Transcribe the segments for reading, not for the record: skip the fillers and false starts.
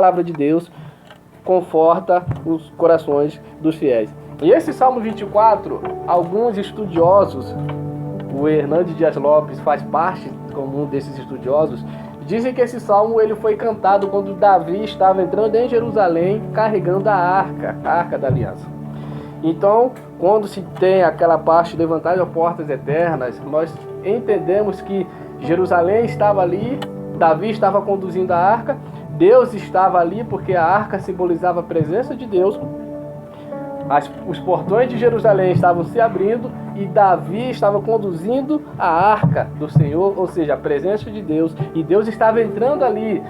palavra de Deus conforta os corações dos fiéis. E esse Salmo 24, alguns estudiosos, o Hernandes Dias Lopes faz parte como um desses estudiosos, dizem que esse salmo ele foi cantado quando Davi estava entrando em Jerusalém carregando a arca da aliança. Então, quando se tem aquela parte levantar as portas eternas, nós entendemos que Jerusalém estava ali, Davi estava conduzindo a arca, Deus estava ali porque a arca simbolizava a presença de Deus. Os portões de Jerusalém estavam se abrindo e Davi estava conduzindo a arca do Senhor, ou seja, a presença de Deus. E Deus estava entrando ali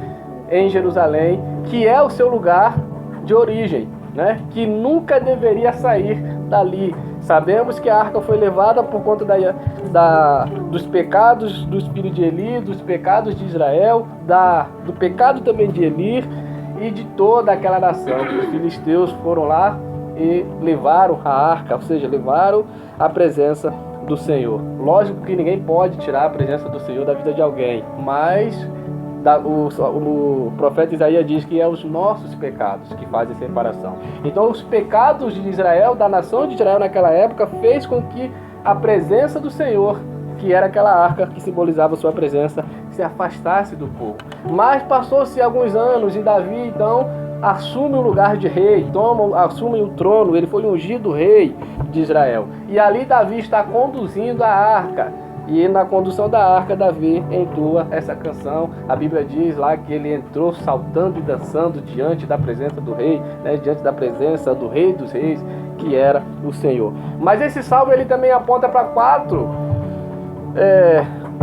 em Jerusalém, que é o seu lugar de origem, né? Que nunca deveria sair dali. Sabemos que a arca foi levada por conta dos pecados dos filhos de Eli, dos pecados de Israel, do pecado também de Eli e de toda aquela nação. Os filisteus foram lá e levaram a arca, ou seja, levaram a presença do Senhor. Lógico que ninguém pode tirar a presença do Senhor da vida de alguém, mas o profeta Isaías diz que é os nossos pecados que fazem separação. Então os pecados de Israel, da nação de Israel naquela época, fez com que a presença do Senhor, que era aquela arca que simbolizava sua presença, se afastasse do povo. Mas passou-se alguns anos e Davi então assume o lugar de rei, assume o trono, ele foi ungido rei de Israel. E ali Davi está conduzindo a arca. E na condução da arca, Davi entoa essa canção. A Bíblia diz lá que ele entrou saltando e dançando diante da presença do rei, né? Diante da presença do rei dos reis, que era o Senhor. Mas esse salmo ele também aponta para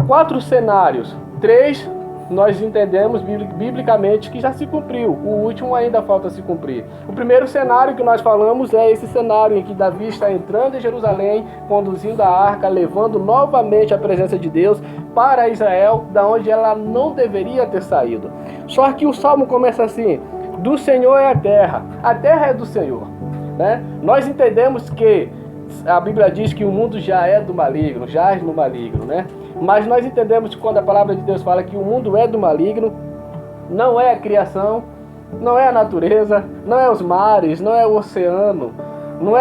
quatro cenários. 3 nós entendemos biblicamente que já se cumpriu. O último ainda falta se cumprir. O primeiro cenário que nós falamos é esse cenário em que Davi está entrando em Jerusalém, conduzindo a arca, levando novamente a presença de Deus para Israel, da onde ela não deveria ter saído. Só que o salmo começa assim: do Senhor é a terra é do Senhor, né? Nós entendemos que a Bíblia diz que o mundo já é do maligno, jaz no maligno, né? Mas nós entendemos que quando a palavra de Deus fala que o mundo é do maligno, não é a criação, não é a natureza, não é os mares, não é o oceano, não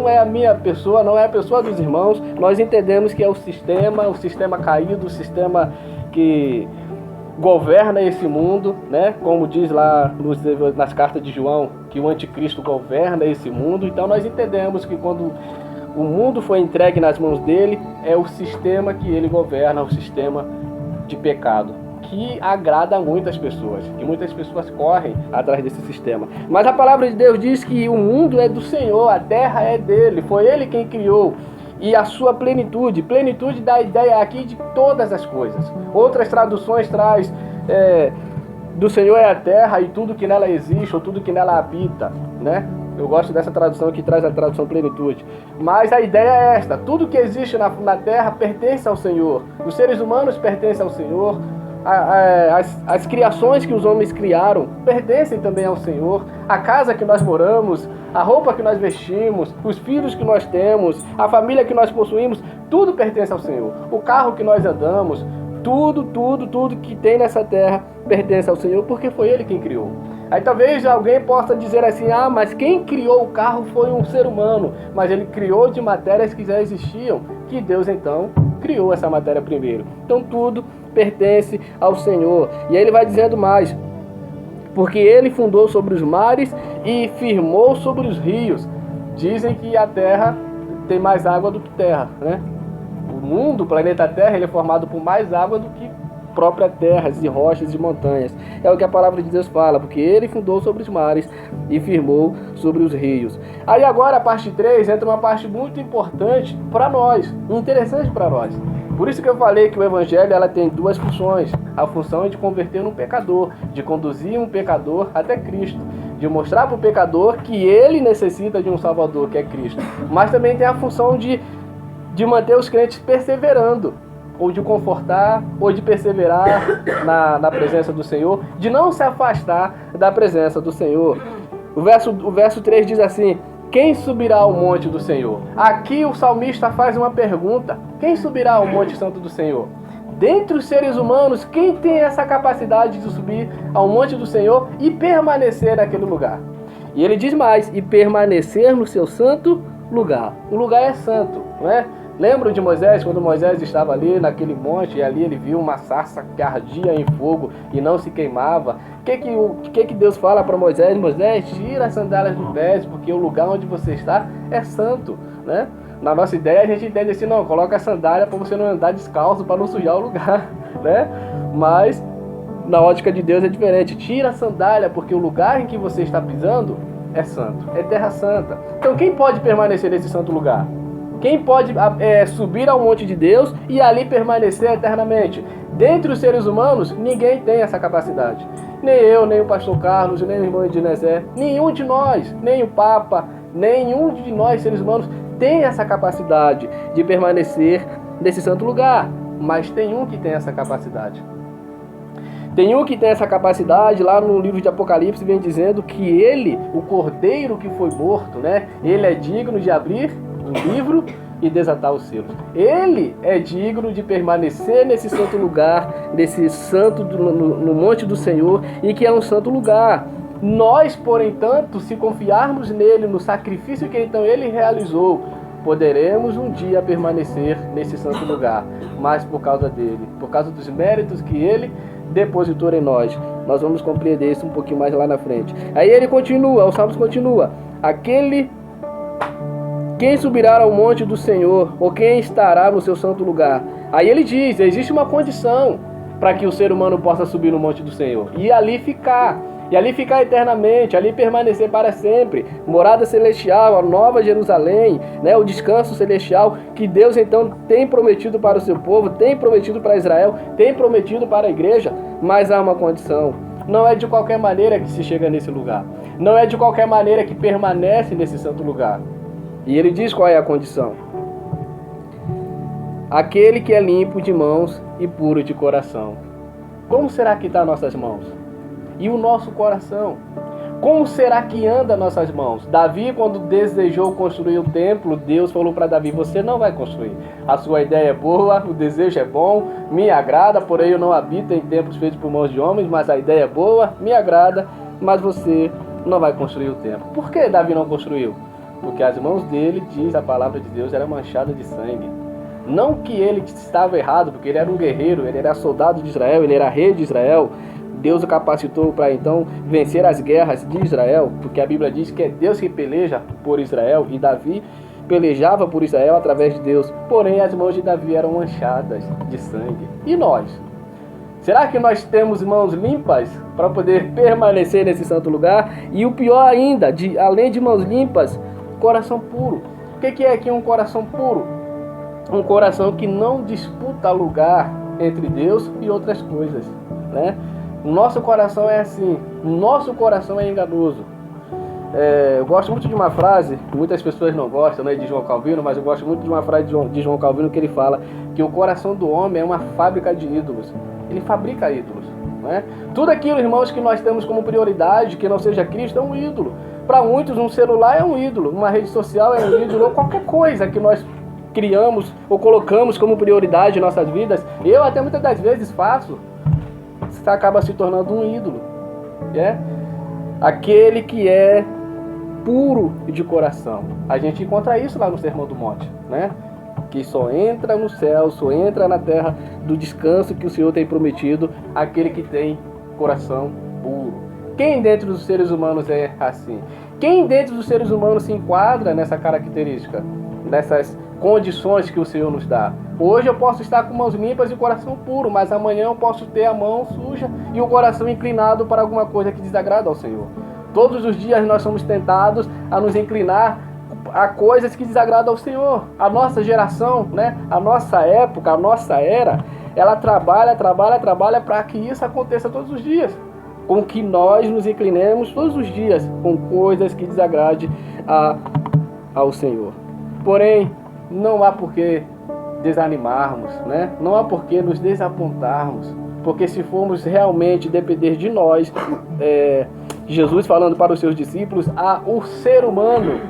é a minha pessoa, não é a pessoa dos irmãos. Nós entendemos que é o sistema caído, o sistema que governa esse mundo, né? Como diz lá nas cartas de João, que o anticristo governa esse mundo. Então nós entendemos que quando o mundo foi entregue nas mãos dele, é o sistema que ele governa, o sistema de pecado, que agrada a muitas pessoas, que muitas pessoas correm atrás desse sistema. Mas a palavra de Deus diz que o mundo é do Senhor, a terra é dele, foi ele quem criou. E a sua plenitude dá a ideia aqui de todas as coisas. Outras traduções traz do Senhor é a terra e tudo que nela existe, ou tudo que nela habita, né? Eu gosto dessa tradução que traz a tradução plenitude. Mas a ideia é esta: tudo que existe na terra pertence ao Senhor. Os seres humanos pertencem ao Senhor. As criações que os homens criaram pertencem também ao Senhor. A casa que nós moramos, a roupa que nós vestimos, os filhos que nós temos, a família que nós possuímos, tudo pertence ao Senhor. O carro que nós andamos, tudo que tem nessa terra pertence ao Senhor, porque foi Ele quem criou. Aí talvez alguém possa dizer assim: mas quem criou o carro foi um ser humano, mas ele criou de matérias que já existiam, que Deus então criou essa matéria primeiro. Então tudo pertence ao Senhor. E aí ele vai dizendo mais: porque ele fundou sobre os mares e firmou sobre os rios. Dizem que a terra tem mais água do que terra, né? O mundo, o planeta Terra, ele é formado por mais água do que própria terras e rochas e montanhas. É o que a palavra de Deus fala, porque ele fundou sobre os mares e firmou sobre os rios. Aí agora a parte 3 entra uma parte muito importante para nós, interessante para nós. Por isso que eu falei que o evangelho ela tem duas funções. A função é de converter um pecador, de conduzir um pecador até Cristo, de mostrar para o pecador que ele necessita de um Salvador, que é Cristo. Mas também tem a função de manter os crentes perseverando, ou de confortar, ou de perseverar na presença do Senhor, de não se afastar da presença do Senhor. O verso 3 diz assim: quem subirá ao monte do Senhor? Aqui o salmista faz uma pergunta: quem subirá ao monte santo do Senhor? Dentre os seres humanos, quem tem essa capacidade de subir ao monte do Senhor e permanecer naquele lugar? E ele diz mais, e permanecer no seu santo lugar. O lugar é santo, não é? Lembram de Moisés, quando Moisés estava ali naquele monte, e ali ele viu uma sarça que ardia em fogo e não se queimava. O que Deus fala para Moisés? Moisés, tira as sandálias dos pés, porque o lugar onde você está é santo, né? Na nossa ideia a gente entende assim, não, coloca a sandália para você não andar descalço, para não sujar o lugar, né? Mas na ótica de Deus é diferente. Tira a sandália, porque o lugar em que você está pisando é santo, é terra santa. Então quem pode permanecer nesse santo lugar? Quem pode subir ao monte de Deus e ali permanecer eternamente? Dentre os seres humanos, ninguém tem essa capacidade. Nem eu, nem o pastor Carlos, nem o irmão Edinezé, nenhum de nós, nem o Papa, nenhum de nós seres humanos tem essa capacidade de permanecer nesse santo lugar. Mas tem um que tem essa capacidade. Tem um que tem essa capacidade, lá no livro de Apocalipse vem dizendo que ele, o cordeiro que foi morto, né? Ele é digno de abrir o livro e desatar os selos. Ele é digno de permanecer nesse santo lugar, nesse santo no monte do Senhor, e que é um santo lugar. Nós, porém, tanto, se confiarmos nele, no sacrifício que então ele realizou, poderemos um dia permanecer nesse santo lugar. Mas por causa dele, por causa dos méritos que ele depositou em nós. Nós vamos compreender isso um pouquinho mais lá na frente. Aí ele continua, o Salmos continua. Quem subirá ao monte do Senhor, ou quem estará no seu santo lugar? Aí ele diz, existe uma condição para que o ser humano possa subir no monte do Senhor. E ali ficar eternamente, ali permanecer para sempre. Morada celestial, a nova Jerusalém, né, o descanso celestial que Deus então tem prometido para o seu povo, tem prometido para Israel, tem prometido para a igreja. Mas há uma condição. Não é de qualquer maneira que se chega nesse lugar. Não é de qualquer maneira que permanece nesse santo lugar. E ele diz qual é a condição. Aquele que é limpo de mãos e puro de coração. Como será que está nossas mãos? E o nosso coração? Como será que anda nossas mãos? Davi, quando desejou construir o templo, Deus falou para Davi, você não vai construir. A sua ideia é boa, o desejo é bom, me agrada, porém eu não habito em templos feitos por mãos de homens, mas a ideia é boa, me agrada, mas você não vai construir o templo. Por que Davi não construiu? Porque as mãos dele, diz a palavra de Deus, eram manchadas de sangue. Não que ele estava errado, porque ele era um guerreiro, ele era soldado de Israel, ele era rei de Israel. Deus o capacitou para então vencer as guerras de Israel, porque a Bíblia diz que é Deus que peleja por Israel, e Davi pelejava por Israel através de Deus. Porém, as mãos de Davi eram manchadas de sangue. E nós? Será que nós temos mãos limpas para poder permanecer nesse santo lugar? E o pior ainda, além de mãos limpas, coração puro. O que é aqui um coração puro? Um coração que não disputa lugar entre Deus e outras coisas, né? O nosso coração é assim, o nosso coração é enganoso. Eu gosto muito de uma frase, que muitas pessoas não gostam, né, de João Calvino, mas eu gosto muito de uma frase de João Calvino que ele fala que o coração do homem é uma fábrica de ídolos. Ele fabrica ídolos, né? Tudo aquilo, irmãos, que nós temos como prioridade, que não seja Cristo, é um ídolo. Para muitos, um celular é um ídolo, uma rede social é um ídolo, ou qualquer coisa que nós criamos ou colocamos como prioridade em nossas vidas. Eu até muitas das vezes faço. Você acaba se tornando um ídolo. Aquele que é puro de coração. A gente encontra isso lá no Sermão do Monte, né? Que só entra no céu, só entra na terra do descanso que o Senhor tem prometido, aquele que tem coração puro. Quem dentro dos seres humanos é assim? Quem dentro dos seres humanos se enquadra nessa característica? Nessas condições que o Senhor nos dá? Hoje eu posso estar com mãos limpas e coração puro, mas amanhã eu posso ter a mão suja e o coração inclinado para alguma coisa que desagrada ao Senhor. Todos os dias nós somos tentados a nos inclinar a coisas que desagradam ao Senhor. A nossa geração, né? A nossa época, a nossa era, ela trabalha para que isso aconteça todos os dias. Com que nós nos inclinemos todos os dias com coisas que desagradem ao Senhor. Porém, não há por que desanimarmos, né? Não há por que nos desapontarmos, porque se formos realmente depender de nós, Jesus falando para os seus discípulos, o ser humano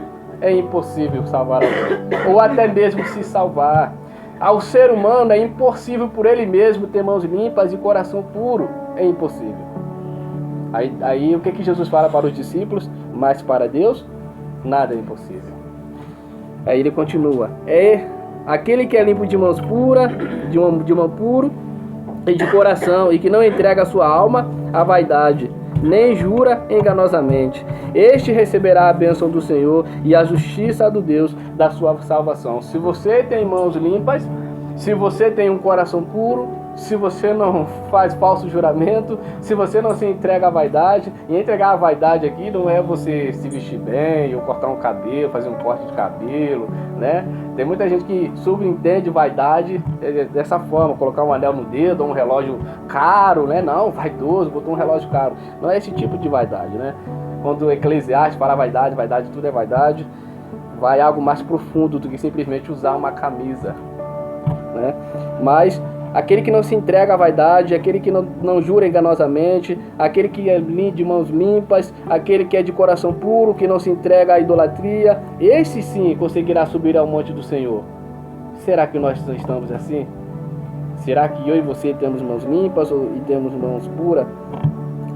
é impossível salvar alguém, ou até mesmo se salvar. Ao ser humano é impossível por ele mesmo ter mãos limpas e coração puro. É impossível. Aí o que Jesus fala para os discípulos? Mas para Deus, nada é impossível. Aí ele continua. É aquele que é limpo de mãos puras, de mão puro e de coração, e que não entrega a sua alma à vaidade, nem jura enganosamente. Este receberá a bênção do Senhor e a justiça do Deus da sua salvação. Se você tem mãos limpas, se você tem um coração puro, se você não faz falso juramento, se você não se entrega à vaidade, e entregar a vaidade aqui não é você se vestir bem, ou cortar um cabelo, fazer um corte de cabelo, né? Tem muita gente que subentende vaidade dessa forma, colocar um anel no dedo, ou um relógio caro, né? Não, vaidoso, botou um relógio caro. Não é esse tipo de vaidade, né? Quando o Eclesiastes fala vaidade, vaidade, tudo é vaidade, vai algo mais profundo do que simplesmente usar uma camisa, né? Mas aquele que não se entrega à vaidade, aquele que não jura enganosamente, aquele que é de mãos limpas, aquele que é de coração puro, que não se entrega à idolatria, esse sim conseguirá subir ao monte do Senhor. Será que nós estamos assim? Será que eu e você temos mãos limpas e temos mãos puras?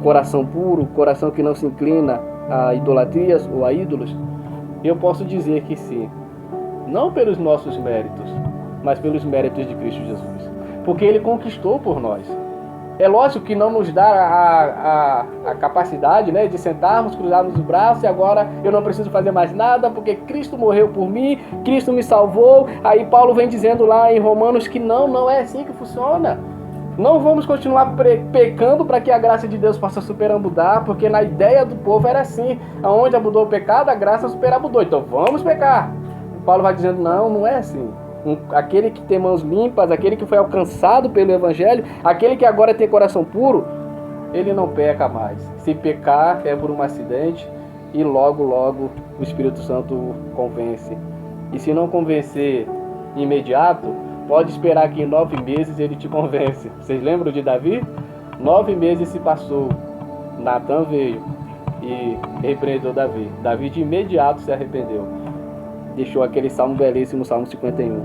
Coração puro, coração que não se inclina a idolatrias ou a ídolos? Eu posso dizer que sim. Não pelos nossos méritos, mas pelos méritos de Cristo Jesus. Porque Ele conquistou por nós. É lógico que não nos dá a capacidade, né, de sentarmos, cruzarmos os braços e agora eu não preciso fazer mais nada porque Cristo morreu por mim, Cristo me salvou. Aí Paulo vem dizendo lá em Romanos que não é assim que funciona. Não vamos continuar pecando para que a graça de Deus possa superabundar, porque na ideia do povo era assim. Aonde abundou o pecado, a graça superabundou. Então vamos pecar. Paulo vai dizendo, não é assim. Aquele que tem mãos limpas, aquele que foi alcançado pelo Evangelho, aquele que agora tem coração puro, ele não peca mais. Se pecar é por um acidente e logo o Espírito Santo o convence. E se não convencer imediato, pode esperar que em 9 meses ele te convence. Vocês lembram de Davi? 9 meses se passou, Natan veio e repreendeu Davi. Davi de imediato se arrependeu. Deixou aquele salmo belíssimo, Salmo 51.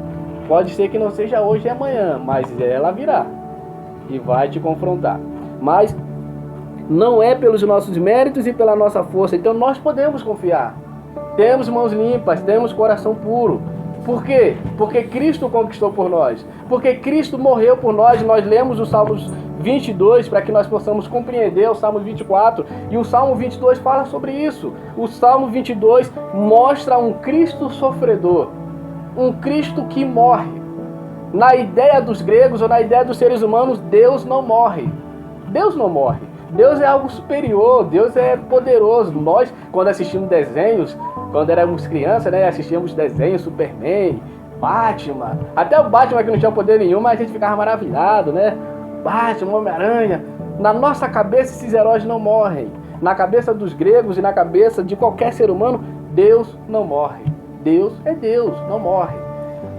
Pode ser que não seja hoje e amanhã, mas ela virá e vai te confrontar. Mas não é pelos nossos méritos e pela nossa força. Então nós podemos confiar. Temos mãos limpas, temos coração puro. Por quê? Porque Cristo conquistou por nós. Porque Cristo morreu por nós. Nós lemos o Salmo 22 para que nós possamos compreender o Salmo 24. E o Salmo 22 fala sobre isso. O Salmo 22 mostra um Cristo sofredor. Um Cristo que morre. Na ideia dos gregos ou na ideia dos seres humanos, Deus não morre. Deus não morre. Deus é algo superior. Deus é poderoso. Nós, quando assistimos desenhos, quando éramos crianças, né, assistíamos desenhos, Superman, Batman. Até o Batman que não tinha poder nenhum, mas a gente ficava maravilhado, né? Batman, Homem-Aranha. Na nossa cabeça esses heróis não morrem. Na cabeça dos gregos e na cabeça de qualquer ser humano, Deus não morre. Deus é Deus, não morre.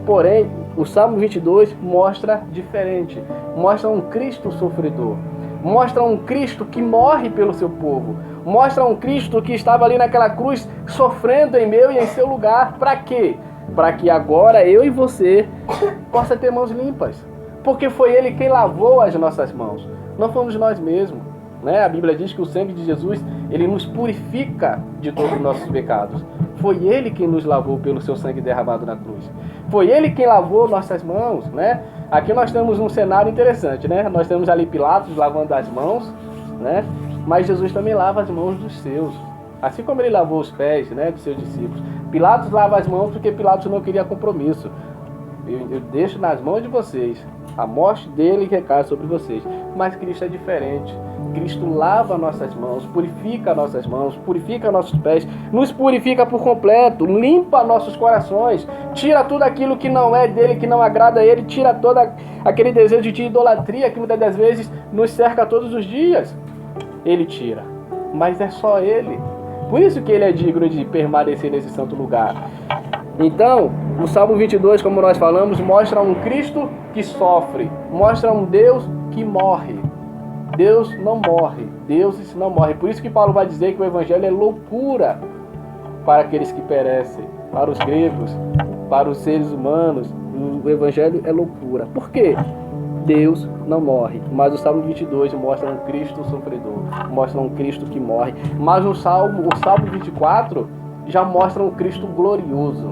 Porém, o Salmo 22 mostra diferente. Mostra um Cristo sofredor. Mostra um Cristo que morre pelo seu povo. Mostra um Cristo que estava ali naquela cruz sofrendo em meu e em seu lugar. Para quê? Para que agora eu e você possa ter mãos limpas. Porque foi Ele quem lavou as nossas mãos. Não fomos nós mesmos. Né? A Bíblia diz que o sangue de Jesus, Ele nos purifica de todos os nossos pecados. Foi Ele quem nos lavou pelo seu sangue derramado na cruz. Foi Ele quem lavou nossas mãos, né? Aqui nós temos um cenário interessante, né? Nós temos ali Pilatos lavando as mãos, né? Mas Jesus também lava as mãos dos seus. Assim como Ele lavou os pés, né, dos seus discípulos. Pilatos lava as mãos porque Pilatos não queria compromisso. Eu deixo nas mãos de vocês. A morte dele recai sobre vocês. Mas Cristo é diferente. Cristo lava nossas mãos, purifica nossas mãos, purifica nossos pés, nos purifica por completo, limpa nossos corações, tira tudo aquilo que não é dele, que não agrada a ele, tira todo aquele desejo de idolatria que muitas das vezes nos cerca todos os dias. Ele tira, mas é só ele. Por isso que ele é digno de permanecer nesse santo lugar. Então, o Salmo 22, como nós falamos, mostra um Cristo que sofre, mostra um Deus que morre. Deus não morre, Deus não morre. Por isso que Paulo vai dizer que o Evangelho é loucura para aqueles que perecem, para os gregos, para os seres humanos, O Evangelho é loucura. Por quê? Deus não morre. Mas o Salmo 22 mostra um Cristo sofredor, mostra um Cristo que morre. Mas o Salmo 24 já mostra um Cristo glorioso,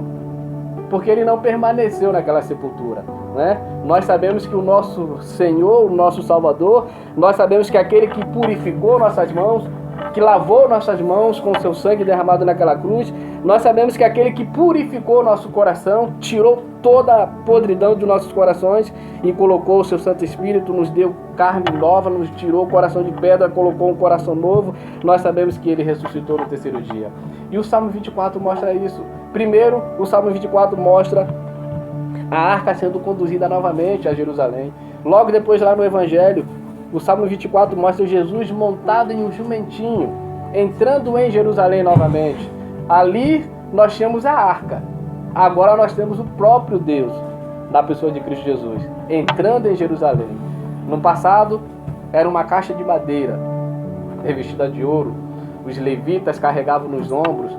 porque ele não permaneceu naquela sepultura, né? Nós sabemos que o nosso Senhor, o nosso Salvador, nós sabemos que aquele que purificou nossas mãos, que lavou nossas mãos com o seu sangue derramado naquela cruz, nós sabemos que aquele que purificou nosso coração, tirou toda a podridão de nossos corações e colocou o seu Santo Espírito, nos deu carne nova, nos tirou o coração de pedra, colocou um coração novo. Nós sabemos que ele ressuscitou no terceiro dia. E o Salmo 24 mostra isso. Primeiro, o Salmo 24 mostra a arca sendo conduzida novamente a Jerusalém. Logo depois, lá no Evangelho, o Salmo 24 mostra Jesus montado em um jumentinho, entrando em Jerusalém novamente. Ali nós tínhamos a arca. Agora nós temos o próprio Deus, na pessoa de Cristo Jesus, entrando em Jerusalém. No passado, era uma caixa de madeira, revestida de ouro. Os levitas carregavam nos ombros,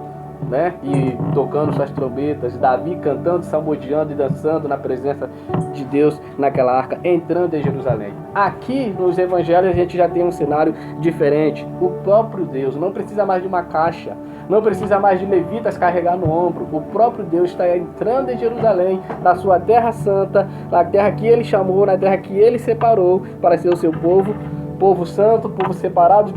né? E tocando suas trombetas, Davi cantando, salmodiando e dançando na presença de Deus naquela arca, entrando em Jerusalém. Aqui nos evangelhos a gente já tem um cenário diferente. O próprio Deus não precisa mais de uma caixa, não precisa mais de levitas carregar no ombro. O próprio Deus está entrando em Jerusalém, na sua terra santa, na terra que ele chamou, na terra que ele separou para ser o seu povo, povo santo, povo separado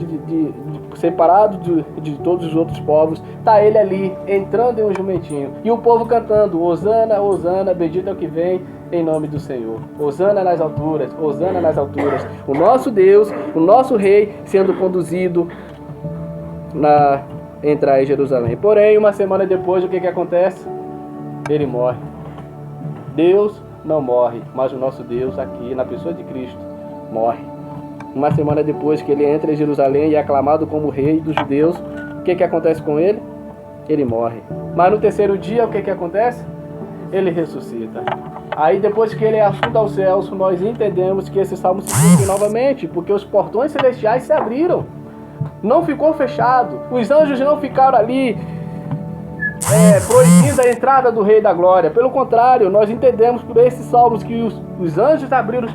de todos os outros povos. Está ele ali, entrando em um jumentinho. E o povo cantando, Hosana, Hosana, bendito é o que vem em nome do Senhor. Hosana nas alturas, Hosana nas alturas. O nosso Deus, o nosso Rei, sendo conduzido na entrar em Jerusalém. Porém, uma semana depois, o que acontece? Ele morre. Deus não morre, mas o nosso Deus aqui, na pessoa de Cristo, morre. Uma semana depois que ele entra em Jerusalém e é aclamado como rei dos judeus, o que acontece com ele? Ele morre. Mas no terceiro dia, o que acontece? Ele ressuscita. Aí depois que ele é assunto aos céus, nós entendemos que esse salmo se cumpre novamente, porque os portões celestiais se abriram. Não ficou fechado. Os anjos não ficaram ali proibindo a entrada do Rei da Glória. Pelo contrário, nós entendemos por esses salmos que os anjos abriram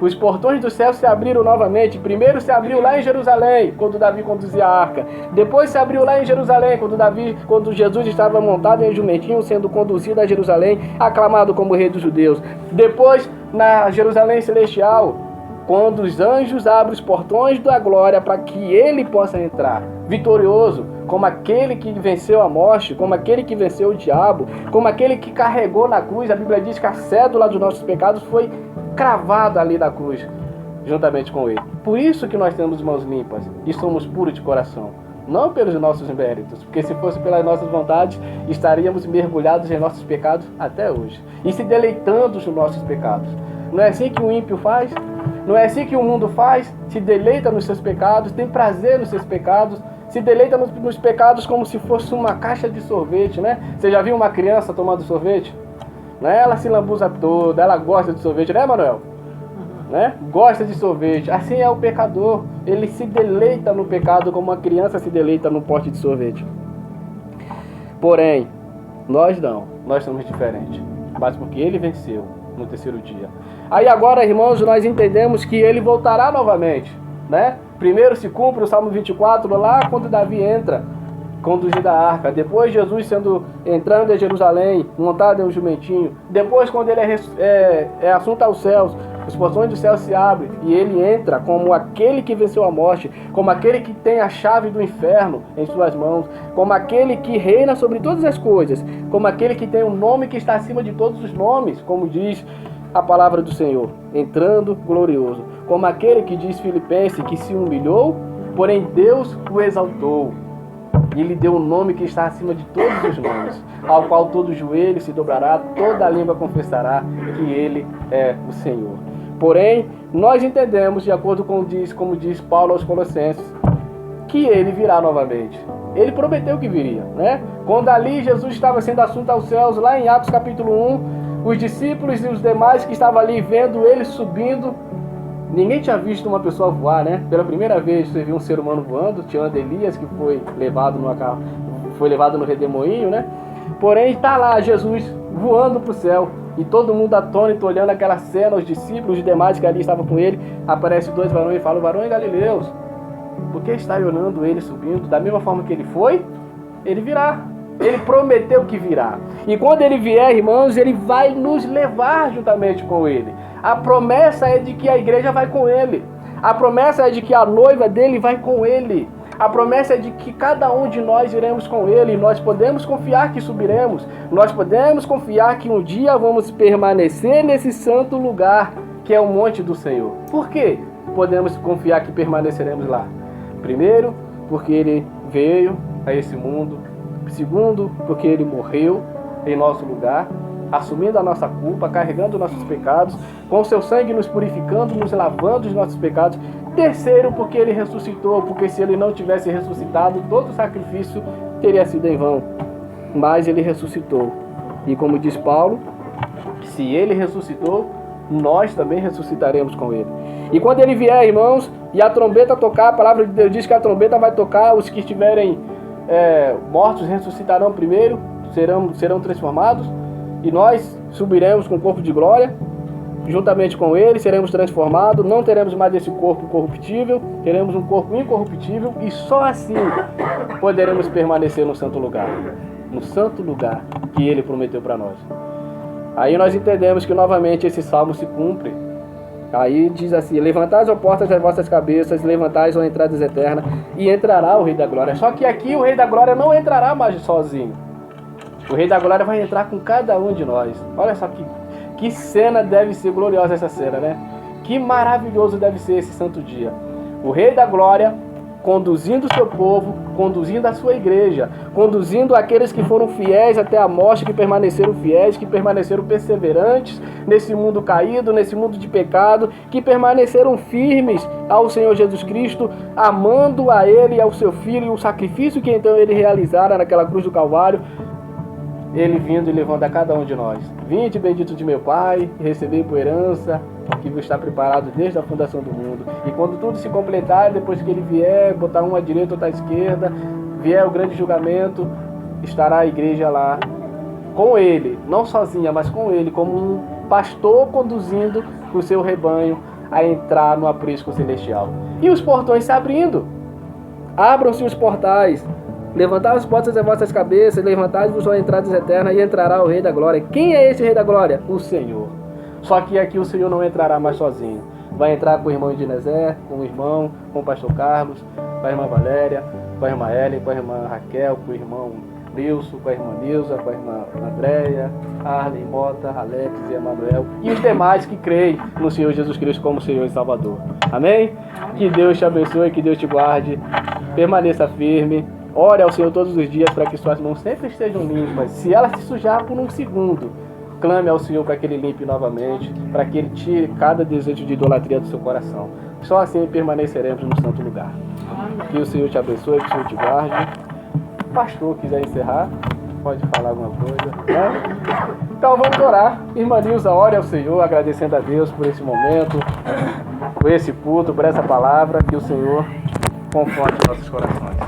os portões do céu se abriram novamente. Primeiro se abriu lá em Jerusalém, quando Davi conduzia a arca. Depois se abriu lá em Jerusalém, quando Jesus estava montado em um jumentinho, sendo conduzido a Jerusalém, aclamado como Rei dos Judeus. Depois, na Jerusalém Celestial, quando os anjos abrem os portões da glória para que ele possa entrar, vitorioso, como aquele que venceu a morte, como aquele que venceu o diabo, como aquele que carregou na cruz. A Bíblia diz que a cédula dos nossos pecados foi cravada ali na cruz, juntamente com ele. Por isso que nós temos mãos limpas e somos puros de coração. Não pelos nossos méritos, porque se fosse pelas nossas vontades, estaríamos mergulhados em nossos pecados até hoje, e se deleitando nos nossos pecados. Não é assim que o ímpio faz? Não é assim que o mundo faz? Se deleita nos seus pecados, tem prazer nos seus pecados, se deleita nos pecados como se fosse uma caixa de sorvete, né? Você já viu uma criança tomando sorvete? Né? Ela se lambuza toda, ela gosta de sorvete, né, Manuel? Né? Gosta de sorvete. Assim é o pecador. Ele se deleita no pecado como uma criança se deleita num pote de sorvete. Porém, nós não. Nós somos diferentes. Mas porque ele venceu no terceiro dia. Aí agora, irmãos, nós entendemos que ele voltará novamente, né? Primeiro se cumpre o Salmo 24, lá quando Davi entra, conduzido a arca. Depois Jesus entrando em Jerusalém, montado em um jumentinho. Depois, quando ele é assunto aos céus, os portões do céu se abrem e ele entra como aquele que venceu a morte, como aquele que tem a chave do inferno em suas mãos, como aquele que reina sobre todas as coisas, como aquele que tem um nome que está acima de todos os nomes, como diz a palavra do Senhor, entrando glorioso, como aquele que diz Filipenses que se humilhou, porém Deus o exaltou e lhe deu um nome que está acima de todos os nomes, ao qual todo joelho se dobrará, toda língua confessará que ele é o Senhor. Porém, nós entendemos, de acordo com como diz Paulo aos Colossenses, que ele virá novamente. Ele prometeu que viria, né? Quando ali Jesus estava sendo assunto aos céus, lá em Atos capítulo 1, os discípulos e os demais que estavam ali vendo ele subindo, ninguém tinha visto uma pessoa voar, né? Pela primeira vez você viu um ser humano voando, tirando Elias, que foi levado no redemoinho, né? Porém está lá Jesus voando para o céu, E todo mundo atônito, olhando aquela cena, os discípulos, os demais que ali estavam com ele. Aparece 2 varões e falam: varões galileus, por que está olhando ele subindo? Da mesma forma que ele foi, ele virá. Ele prometeu que virá. E quando ele vier, irmãos, ele vai nos levar juntamente com ele. A promessa é de que a igreja vai com ele. A promessa é de que a noiva dele vai com ele. A promessa é de que cada um de nós iremos com ele. Nós podemos confiar que subiremos. Nós podemos confiar que um dia vamos permanecer nesse santo lugar que é o monte do Senhor. Por quê? Podemos confiar que permaneceremos lá. Primeiro, porque ele veio a esse mundo. Segundo, porque ele morreu em nosso lugar, assumindo a nossa culpa, carregando nossos pecados, com seu sangue nos purificando, nos lavando dos nossos pecados. Terceiro, porque ele ressuscitou, porque se ele não tivesse ressuscitado, todo o sacrifício teria sido em vão. Mas ele ressuscitou. E como diz Paulo, se ele ressuscitou, nós também ressuscitaremos com ele. E quando ele vier, irmãos, e a trombeta tocar, a palavra de Deus diz que a trombeta vai tocar, os que estiverem mortos ressuscitarão primeiro, serão transformados, e nós subiremos com o corpo de glória, juntamente com ele, seremos transformados, não teremos mais esse corpo corruptível, teremos um corpo incorruptível, e só assim poderemos permanecer no santo lugar que ele prometeu para nós. Aí nós entendemos que novamente esse salmo se cumpre. Aí diz assim: levantai, ó portas, as vossas cabeças, levantai, ó entradas eternas, e entrará o Rei da Glória. Só que aqui o Rei da Glória não entrará mais sozinho. O Rei da Glória vai entrar com cada um de nós. Olha só que cena deve ser gloriosa essa cena, né? Que maravilhoso deve ser esse santo dia. O Rei da Glória conduzindo o seu povo, conduzindo a sua igreja, conduzindo aqueles que foram fiéis até a morte, que permaneceram fiéis, que permaneceram perseverantes nesse mundo caído, nesse mundo de pecado, que permaneceram firmes ao Senhor Jesus Cristo, amando a Ele e ao seu Filho, e o sacrifício que então Ele realizara naquela cruz do Calvário, Ele vindo e levando a cada um de nós. Vinde, bendito de meu Pai, e recebei por herança que está preparado desde a fundação do mundo. E quando tudo se completar, depois que ele vier, botar um à direita, outro à esquerda, vier o grande julgamento, estará a igreja lá com ele, não sozinha, mas com ele, como um pastor conduzindo o seu rebanho a entrar no aprisco celestial. E os portões se abrindo. Abram-se os portais. Levantai as portas das vossas cabeças, levantai-vos as entradas eternas, e entrará o Rei da Glória. Quem é esse Rei da Glória? O Senhor. Só que aqui o Senhor não entrará mais sozinho. Vai entrar com o irmão Edinezé, com o irmão, com o pastor Carlos, com a irmã Valéria, com a irmã Ellen, com a irmã Raquel, com o irmão Nilson, com a irmã Nilza, com a irmã Andréia, Arlen, Mota, Alex e Emanuel, e os demais que creem no Senhor Jesus Cristo como Senhor e Salvador. Amém? Que Deus te abençoe, que Deus te guarde, permaneça firme. Ore ao Senhor todos os dias para que suas mãos sempre estejam limpas. Se ela se sujar por um segundo, clame ao Senhor para que Ele limpe novamente, para que Ele tire cada desejo de idolatria do seu coração. Só assim permaneceremos no santo lugar. Que o Senhor te abençoe, que o Senhor te guarde. O pastor quiser encerrar, pode falar alguma coisa, né? Então vamos orar. Irmã Nilza, ore ao Senhor, agradecendo a Deus por esse momento, por esse culto, por essa palavra, que o Senhor conforte nossos corações.